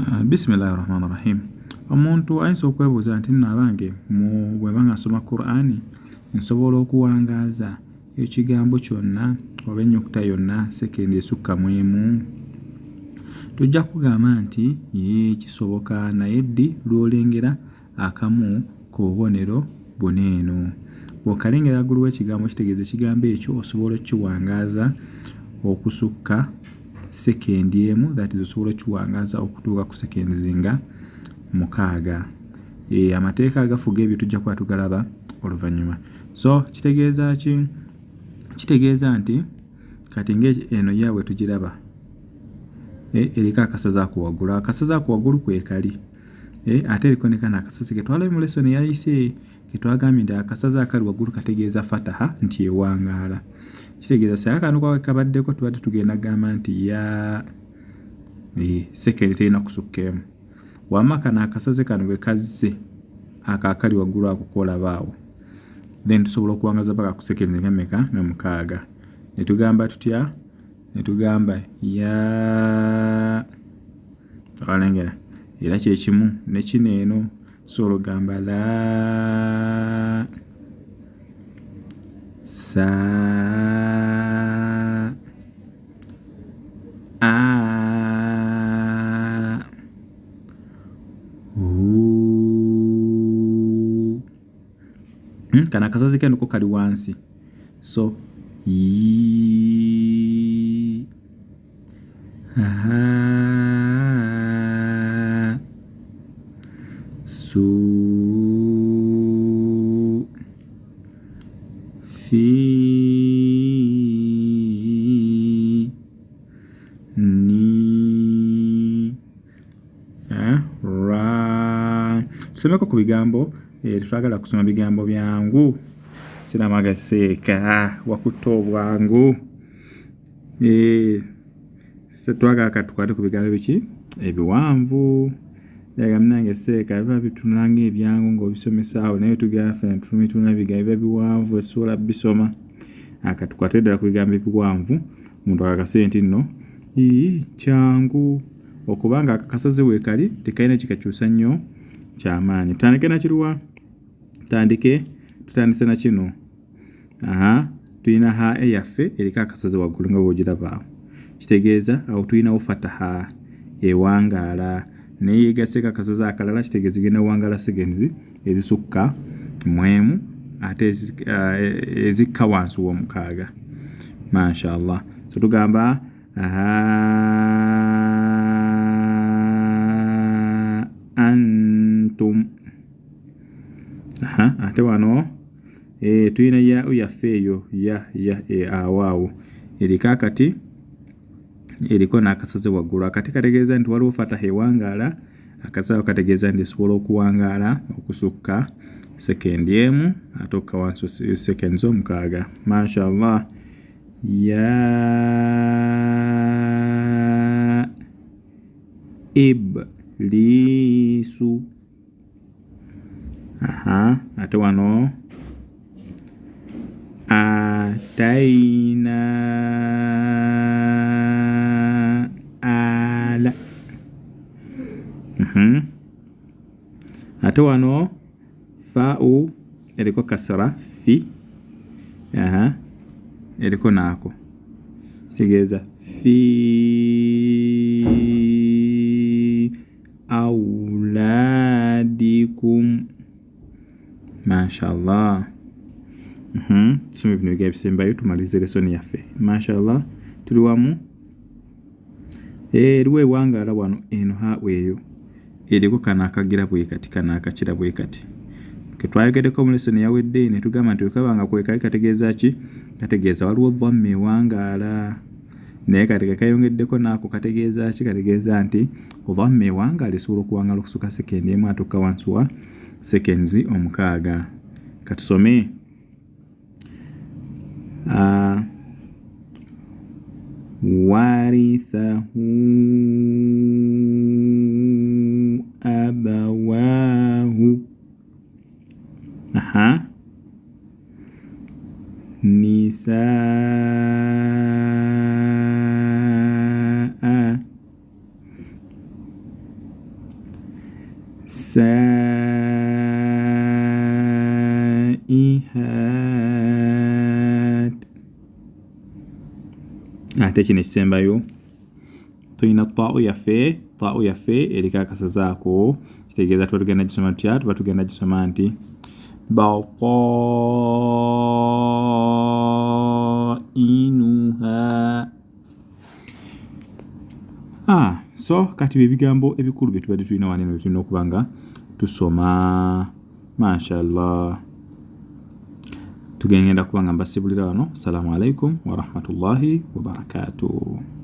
Bismillahirrahmanirrahim. Omuntu ayinza okwebuuza nti nno abange bwe mba nga nsoma Qur'ani nsobola okuwangaaza ekigambo kyonna oba ennyukuta yonna sekendi esukka mu emu? Tujja kugamba nti kisoboka, naye ddi lw'olengera akamu ku bubonero buno eno. Bw'okalengera waggulu w'ekigambo kitegeeza ekigambo ekyo osobola okkiwangaaza okusukka sekendi emu, that is osobola okkiwangaaza okutuuka ku sekendi zinga 6. Amateeka agafuga ebyo tujja kuba tugalaba oluvannyuma. So kitegeeza ki? Kitegeeza nti kati eno ya bwe tugiraba eriko akasaza ako waggulu. Akasaza ako waggulu kwe kali. Ate eriko ne kano akasaza ke twalabye mu lesson eyayise ke twagambye nti akasaza akali waggulu kategeeza fataha nti ewangaala. Kitegeeza singa kano kabaddeko tubadde tugenda gamba nti ya sekendi terina kusukka emu. Wamma kano akasaze kano bwe kazze ako akali waggulu ako koolabaawo, then tusobola okuwangaaza paka ku sekendi nga mmeka? Nga 6. Ne tugamba tutya? Ne tugamba ya walengera era kye kimu ne kino eno tusobola okugamba la sa a kano akasazi keno ko kali wansi, so yi su fi ni ra. Tusomeko ku bigambo. Twagala kusoma bigambo byangu. Siramaga seeka wakutta obwangu. Twagala katukwate ku bigambo biki? Ebiwanvu. Yaga munange seeka biba bitunanga ebyangu ng'obisomesaawo naye tugenda ffe tumituna bigambo biba biwanvu esobola bisoma. Katukwate ddala ku bigambo ebiwanvu omuntu akakase nti nno kyangu okubanga akakasaze weekali tekalina kikakyusa nnyo kyamaanyi. Tutandike na kiruwa? Tutandise na kino. Tulina ha eyaffe eriko akasaze waggulu nga bw'ogiraba awo. Kitegeeza awo tulinawo fataha ewangaala. Naye yeegasseko akasaze akalala kitegeeza egenda wangaala sekendi ezisukka mu emu ate ezikka wansi w'omukaaga. Mashaallah. So tugamba antum. Ate wano tulina ya yaffe eyo awaawo eriko akati eriko n'akasaze waggulu. Akati kategeeza nti waliwo fataha ewangaala, akasaze kategeeza nti esobola okuwangaala okusukka sekendi emu ate okka wansi sekendi zo 6. Mashaallah. Ya iblisu. Ate wano ataina ala. Ate wano fa'u eriko kasra fi. Eriko naako kitegeeza fi auladikum. Mashaallah. Tusome bino bigambo ebisembayo tumalirize lesoni yaffe. Mashaallah. Tuli wamu. Eriwo ewangaala wano eno eyo eriko kano akagira bwe kati, kano akakira bwe kati. Ke twayogeddeko mu lesoni eyawedde ne tugamba nti wekabanga kwekali kategeeza ki? Kategeeza waliwo dhamma ewangaala. Naye kati kayongeddeko naako kategeeza ki? Kategeeza nti dhamma ewangaala esobola okuwangaala okusukka sekendi emu ate okka wansi wa sekendi 6. Katusome. Warithahu abawahu. Nisaa. saihat ate kino ekisembayo tulina ta'u yaffe eriko akasazaako kitegeeza tuba tugenda gisoma tutya tuba tugenda gisoma nti batainuha. So kati ebigambo ebikulu bye tubadde tulina wano bye tulina okuba nga tusoma. Mashallah, tugenda kuba nga mbasibulira wano. Assalamu alaikum wa rahmatullahi wa barakatuh.